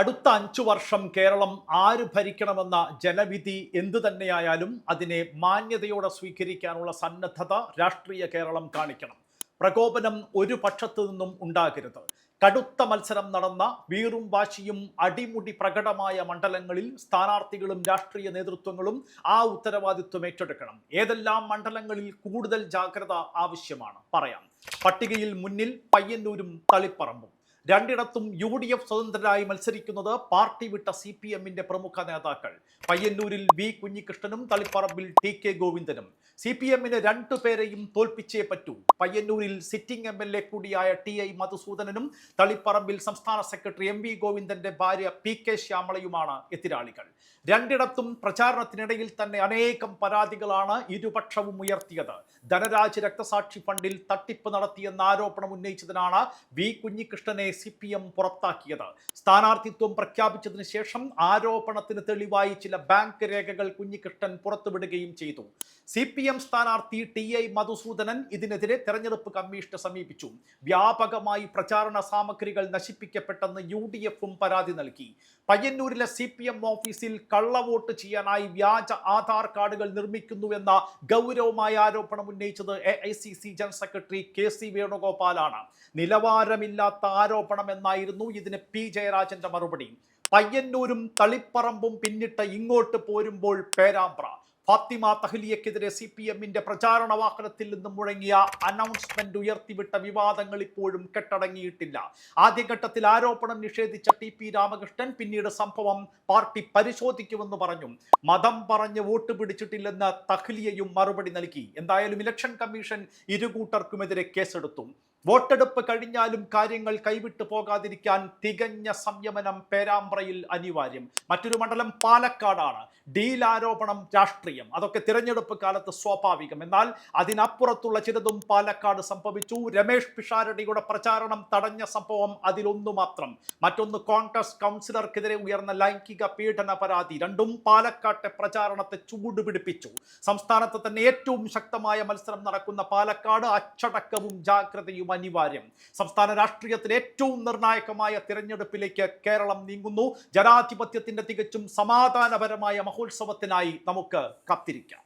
അടുത്ത 5 വർഷം കേരളം ആര് ഭരിക്കണമെന്ന ജനവിധി എന്തു തന്നെയായാലും അതിനെ മാന്യതയോടെ സ്വീകരിക്കാനുള്ള സന്നദ്ധത രാഷ്ട്രീയ കേരളം കാണിക്കണം. പ്രകോപനം ഒരു പക്ഷത്തു നിന്നും ഉണ്ടാകരുത്. കടുത്ത മത്സരം നടന്ന വീറും വാശിയും അടിമുടി പ്രകടമായ മണ്ഡലങ്ങളിൽ സ്ഥാനാർത്ഥികളും രാഷ്ട്രീയ നേതൃത്വങ്ങളും ആ ഉത്തരവാദിത്വം ഏറ്റെടുക്കണം. ഏതെല്ലാം മണ്ഡലങ്ങളിൽ കൂടുതൽ ജാഗ്രത ആവശ്യമാണ് പറയാം. പട്ടികയിൽ മുന്നിൽ പയ്യന്നൂരും തളിപ്പറമ്പും. രണ്ടിടത്തും UDF സ്വതന്ത്രരായി മത്സരിക്കുന്നത് പാർട്ടി വിട്ട CPM-ന്റെ പ്രമുഖ നേതാക്കൾ. പയ്യന്നൂരിൽ V കുഞ്ഞികൃഷ്ണനും തളിപ്പറമ്പിൽ TK ഗോവിന്ദനും. CPM-ന് 2 പേരെയും തോൽപ്പിച്ചേ പറ്റൂ. പയ്യന്നൂരിൽ സിറ്റിംഗ് MLA കൂടിയായ TI മധുസൂദനനും തളിപ്പറമ്പിൽ സംസ്ഥാന സെക്രട്ടറി MV ഗോവിന്ദന്റെ ഭാര്യ PK ശ്യാമളയുമാണ് എതിരാളികൾ. രണ്ടിടത്തും പ്രചാരണത്തിനിടയിൽ തന്നെ അനേകം പരാതികളാണ് ഇരുപക്ഷവും ഉയർത്തിയത്. ധനരാജ് രക്തസാക്ഷി ഫണ്ടിൽ തട്ടിപ്പ് നടത്തിയെന്ന ആരോപണം ഉന്നയിച്ചതിനാണ് V കുഞ്ഞികൃഷ്ണനെ CPM പുറത്താക്കിയത്. സ്ഥാനാർത്ഥിത്വം പ്രഖ്യാപിച്ചതിന് ശേഷം ആരോപണത്തിന് തെളിവായി ചില ബാങ്ക് രേഖകൾ കുഞ്ഞികൃഷ്ണൻ പുറത്തുവിടുകയും ചെയ്തു. CPM സ്ഥാനാർത്ഥി TI മധുസൂദനൻ ഇതിനെതിരെ തെരഞ്ഞെടുപ്പ് കമ്മീഷനെ സമീപിച്ചു. വ്യാപകമായി പ്രചാരണ സാമഗ്രികൾ നശിപ്പിക്കപ്പെട്ടെന്ന് UDF-ഉം പരാതി നൽകി. പയ്യന്നൂരിലെ CPM ഓഫീസിൽ കള്ളവോട്ട് ചെയ്യാനായി വ്യാജ ആധാർ കാർഡുകൾ നിർമ്മിക്കുന്നുവെന്ന ഗൗരവമായ ആരോപണം ഉന്നയിച്ചത് AICC ജനറൽ സെക്രട്ടറി KC വേണുഗോപാലാണ്. നിലവാരമില്ലാത്ത ആരോപണം എന്നായിരുന്നു ഇതിന് P ജയരാജന്റെ മറുപടി. പയ്യന്നൂരും തളിപ്പറമ്പും പിന്നിട്ട് ഇങ്ങോട്ട് പോരുമ്പോൾ പേരാമ്പ്ര. ഫാത്തിമ തഹ്ലിയക്കെതിരെ CPM-ന്റെ പ്രചാരണ വാഹനത്തിൽ നിന്നും മുഴങ്ങിയ അനൗൺസ്മെന്റ് ഉയർത്തിവിട്ട വിവാദങ്ങൾ ഇപ്പോഴും കെട്ടടങ്ങിയിട്ടില്ല. ആദ്യഘട്ടത്തിൽ ആരോപണം നിഷേധിച്ച TP രാമകൃഷ്ണൻ പിന്നീട് സംഭവം പാർട്ടി പരിശോധിക്കുമെന്ന് പറഞ്ഞു. മതം പറഞ്ഞ് വോട്ട് പിടിച്ചിട്ടില്ലെന്ന് തഹ്ലിയയും മറുപടി നൽകി. എന്തായാലും ഇലക്ഷൻ കമ്മീഷൻ ഇരുകൂട്ടർക്കുമെതിരെ കേസെടുത്തു. വോട്ടെടുപ്പ് കഴിഞ്ഞാലും കാര്യങ്ങൾ കൈവിട്ടു പോകാതിരിക്കാൻ തികഞ്ഞ സംയമനം പേരാമ്പ്രയിൽ അനിവാര്യം. മറ്റൊരു മണ്ഡലം പാലക്കാടാണ്. ഡീൽ ആരോപണം രാഷ്ട്രീയം, അതൊക്കെ തിരഞ്ഞെടുപ്പ് കാലത്ത് സ്വാഭാവികം. എന്നാൽ അതിനപ്പുറത്തുള്ള ചിലതും പാലക്കാട് സംഭവിച്ചു. രമേഷ് പിഷാരടിയുടെ പ്രചാരണം തടഞ്ഞ സംഭവം അതിലൊന്നു മാത്രം. മറ്റൊന്ന് കോൺഗ്രസ് കൗൺസിലർക്കെതിരെ ഉയർന്ന ലൈംഗിക പീഡന പരാതി. രണ്ടും പാലക്കാട്ടെ പ്രചാരണത്തെ ചൂടുപിടിപ്പിച്ചു. സംസ്ഥാനത്ത് തന്നെ ഏറ്റവും ശക്തമായ മത്സരം നടക്കുന്ന പാലക്കാട് അച്ചടക്കവും ജാഗ്രതയും അനിവാര്യം. സംസ്ഥാന രാഷ്ട്രീയത്തിൽ ഏറ്റവും നിർണായകമായ തിരഞ്ഞെടുപ്പിലേക്ക് കേരളം നീങ്ങുന്നു. ജനാധിപത്യത്തിന്റെ തികച്ചും സമാധാനപരമായ മഹോത്സവത്തിനായി നമുക്ക് കാത്തിരിക്കാം.